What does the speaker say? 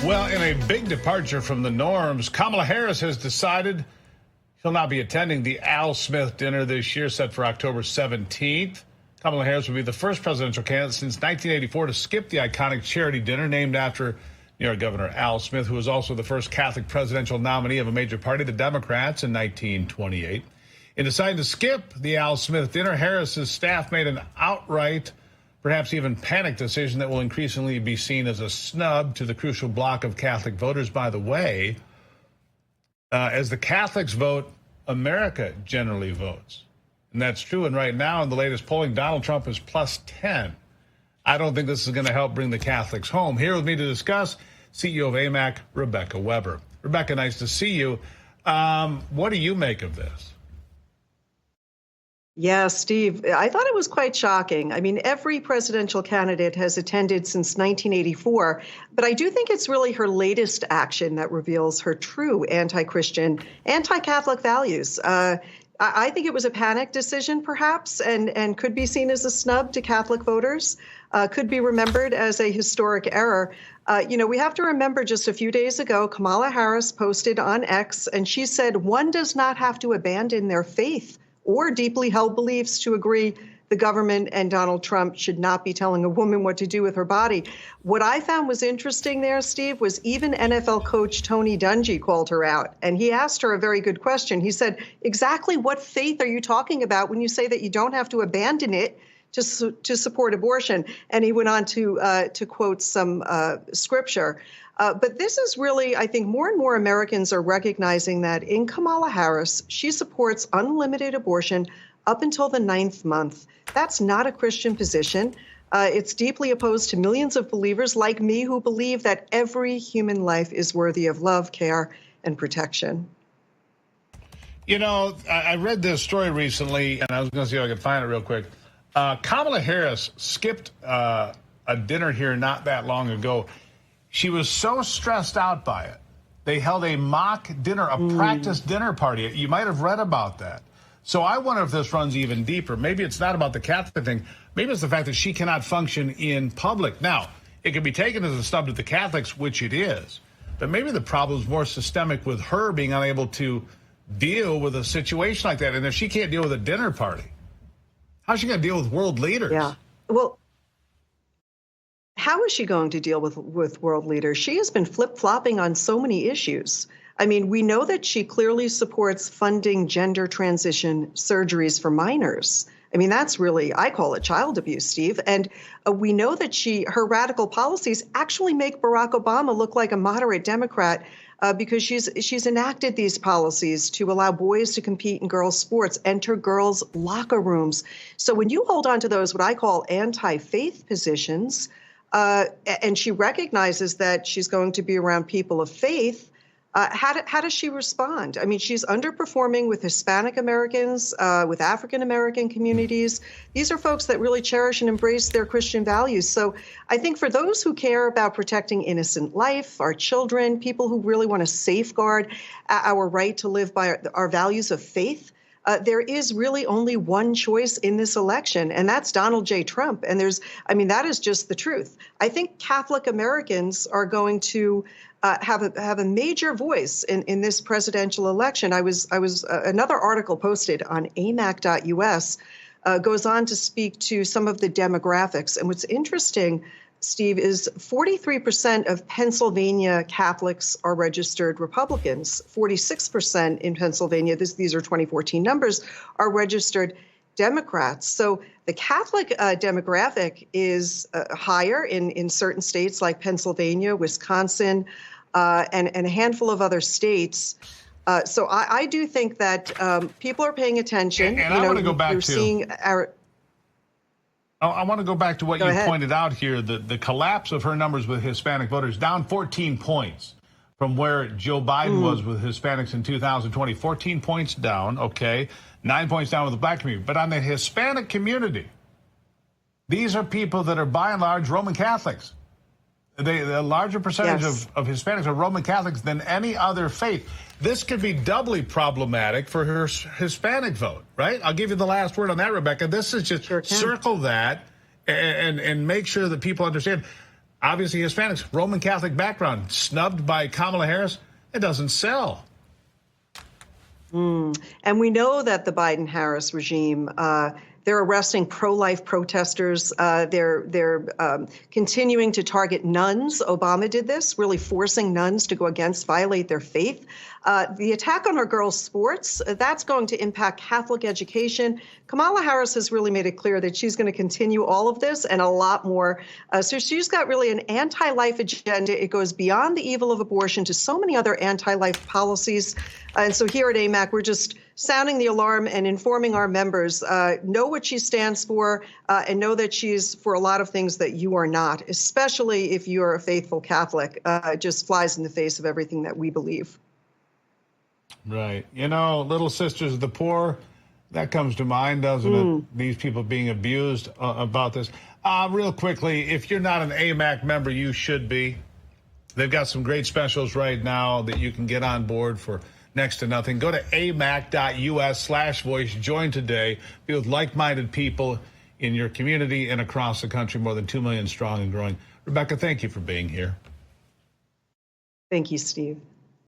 Well, in a big departure from the norms, Kamala Harris has decided she'll not be attending the Al Smith dinner this year, set for October 17th. Kamala Harris will be the first presidential candidate since 1984 to skip the iconic charity dinner named after New York Governor Al Smith, who was also the first Catholic presidential nominee of a major party, the Democrats, in 1928. In deciding to skip the Al Smith dinner, Harris's staff made an outright, perhaps even panic decision that will increasingly be seen as a snub to the crucial bloc of Catholic voters. By the way, as the Catholics vote, America generally votes. And that's true. And right now, in the latest polling, Donald Trump is plus 10. I don't think this is going to help bring the Catholics home. Here with me to discuss, CEO of AMAC, Rebecca Weber. Rebecca, nice to see you. What do you make of this? Yeah, Steve, I thought it was quite shocking. I mean, every presidential candidate has attended since 1984, but I do think it's really her latest action that reveals her true anti-Christian, anti-Catholic values. I think it was a panic decision, perhaps, and could be seen as a snub to Catholic voters, could be remembered as a historic error. We have to remember just a few days ago, Kamala Harris posted on X, and she said, one does not have to abandon their faith or deeply held beliefs to agree the government and Donald Trump should not be telling a woman what to do with her body. What I found was interesting there, Steve, was even NFL coach Tony Dungy called her out, and he asked her a very good question. He said, exactly what faith are you talking about when you say that you don't have to abandon it to support abortion? And he went on to quote some scripture. But this is really, I think, more and more Americans are recognizing that in Kamala Harris, she supports unlimited abortion up until the 9th month. That's not a Christian position. It's deeply opposed to millions of believers like me who believe that every human life is worthy of love, care, and protection. You know, I read this story recently, and I was going to see if I could find it real quick. Kamala Harris skipped a dinner here not that long ago. She was so stressed out by it. They held a mock dinner, a practice dinner party. You might have read about that. So I wonder if this runs even deeper. Maybe it's not about the Catholic thing. Maybe it's the fact that she cannot function in public. Now, it can be taken as a snub to the Catholics, which it is. But maybe the problem is more systemic with her being unable to deal with a situation like that. And if she can't deal with a dinner party, how's she going to deal with world leaders? Yeah. Well, how is she going to deal with world leaders? She has been flip-flopping on so many issues. I mean, we know that she clearly supports funding gender transition surgeries for minors. I mean, that's really, I call it child abuse, Steve. And we know that her radical policies actually make Barack Obama look like a moderate Democrat because she's enacted these policies to allow boys to compete in girls' sports, enter girls' locker rooms. So when you hold on to those, what I call anti-faith positions, and she recognizes that she's going to be around people of faith, how does she respond? I mean, she's underperforming with Hispanic Americans, with African American communities. These are folks that really cherish and embrace their Christian values. So I think for those who care about protecting innocent life, our children, people who really want to safeguard our right to live by our values of faith, there is really only one choice in this election, and that's Donald J. Trump. And that is just the truth. I think Catholic Americans are going to have a major voice in this presidential election. Another article posted on amac.us goes on to speak to some of the demographics. And what's interesting, Steve, is 43% of Pennsylvania Catholics are registered Republicans. 46% in Pennsylvania, these are 2014 numbers, are registered Democrats. So the Catholic demographic is higher in certain states like Pennsylvania, Wisconsin, and a handful of other states. So I do think that people are paying attention. And I want to go back to... I want to go back to what you pointed out here, the collapse of her numbers with Hispanic voters, down 14 points from where Joe Biden was with Hispanics in 2020. 14 points down, okay, 9 points down with the black community. But on the Hispanic community, these are people that are by and large Roman Catholics. The larger percentage of Hispanics are Roman Catholics than any other faith. This could be doubly problematic for her Hispanic vote, right? I'll give you the last word on that, Rebecca. This is just circle that and make sure that people understand. Obviously Hispanics, Roman Catholic background, snubbed by Kamala Harris. It doesn't sell. And we know that the Biden-Harris regime, they're arresting pro-life protesters. They're continuing to target nuns. Obama did this, really forcing nuns to go against, violate their faith. The attack on our girls' sports, that's going to impact Catholic education. Kamala Harris has really made it clear that she's going to continue all of this and a lot more. So she's got really an anti-life agenda. It goes beyond the evil of abortion to so many other anti-life policies. And so here at AMAC, we're just sounding the alarm and informing our members, know what she stands for, and know that she's for a lot of things that you are not, especially if you are a faithful Catholic. It just flies in the face of everything that we believe. Right. You know, Little Sisters of the Poor, that comes to mind, doesn't it? These people being abused about this. Real quickly, if you're not an AMAC member, you should be. They've got some great specials right now that you can get on board for next to nothing. Go to amac.us/voice. Join today. Be with like-minded people in your community and across the country, more than 2 million strong and growing. Rebecca, thank you for being here. Thank you, Steve.